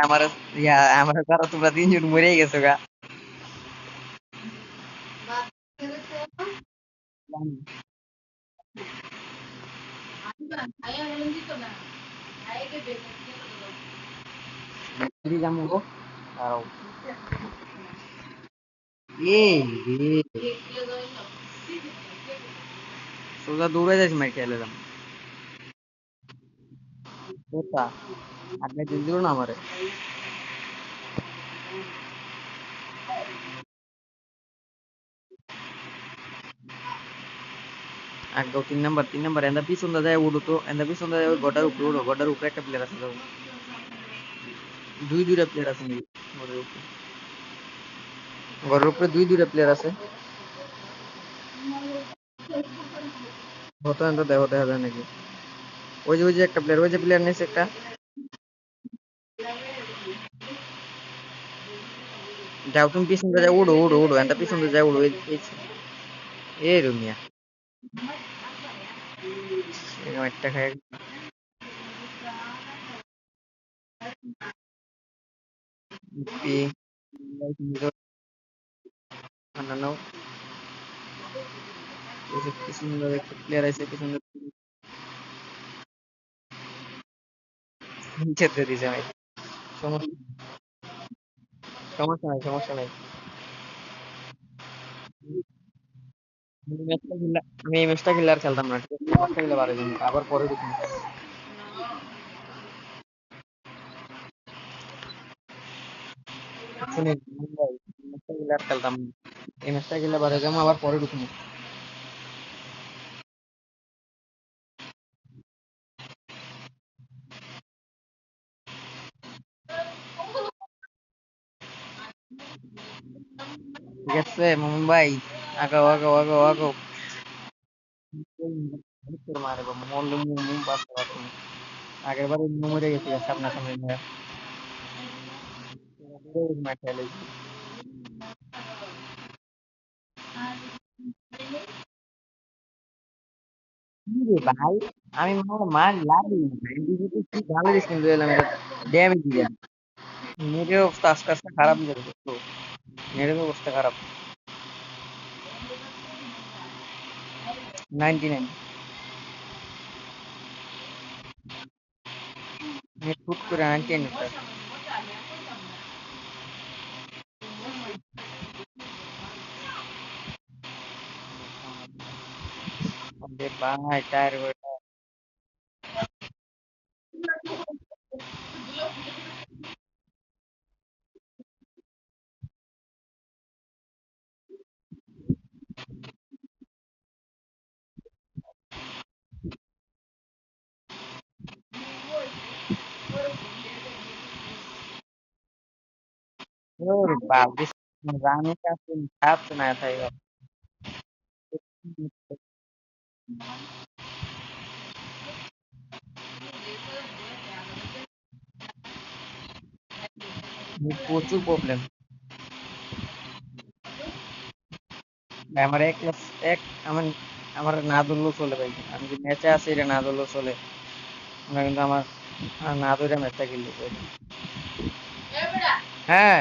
আমার আমার দ্বারা তোমরা তিনজন মরে গেছো গা। যাবো গো। দাঁড়াও। এই রে, সোজা দৌড়ে যাচ্ছি মার খেয়ে এলাম। কোথা আগে দিল দিল না আমারে। আগে 3 নাম্বার 3 নাম্বার এন্দা পিছন দা যায় উঠো তো, এন্দা পিছন দা যায় ওই গডার উপরে উঠো, গডার উপরে একটা প্লেয়ার আছে যাও। দুইটা প্লেয়ার আছে নাকি গডার উপরে? গডার উপরে দুইটা প্লেয়ার আছে। হতো এন্দা দেখো দেখা যায় নাকি? ওই যে একটা প্লেয়ার, ওই যে প্লেয়ার নিয়েছে একটা। যাও তুমি পিছন দা যায় উঠো উঠো উঠো, এন্দা পিছন দা যায় উঠো এই রুমিয়া এরকম একটা খায়। পি ঠান্ডা নাও। ওই যে পিছন দা একটা প্লেয়ার আছে পিছন দা নিচেতে দিছে ভাই। সমস্যা সমস্যা নাই সমস্যা নাই। আমি এই ম্যাচটা খেললে আর খেলতাম না, ঠিক আছে? এই ম্যাচটা খেলে পারে যাবো, আবার পরে দেখুন। শুনে ভাই, এই ম্যাচটা খেললে আর খেলতাম না। এই ম্যাচটা খেললে পারে যাবো, আবার পরে দেখুন। ঠিক আছে মামুন ভাই, আগাও আগাও আগাও আগাও। মারে বাবা মরলে মুম বাঁচতে পারতো না। আগের বার মরে গেছি সামনাসামনি নিয়ে। ম্যাচ খেলেছি। কি রে ভাই, আমি মনে মার লাগি কি ভালো দিস কিন্তু এলাম এটা ড্যামেজ দিয়া। নেটের অবস্থা আস্তে আস্তে খারাপ হয়ে যাবে তো, নেটের অবস্থা খারাপ। 99 নেট ফুট করে 99 ভাই টায়ার ওরে বাপ রে, রানে কাছে সাপ না থাই। প্রচুর প্রবলেম। আমার এক এক আমার আমার না ধরলেও চলে ভাই, আমি যে ম্যাচে আছি এটা না ধরলেও চলে। আমরা কিন্তু আমার না ধরে ম্যাচটা খেলতে চাই। হ্যাঁ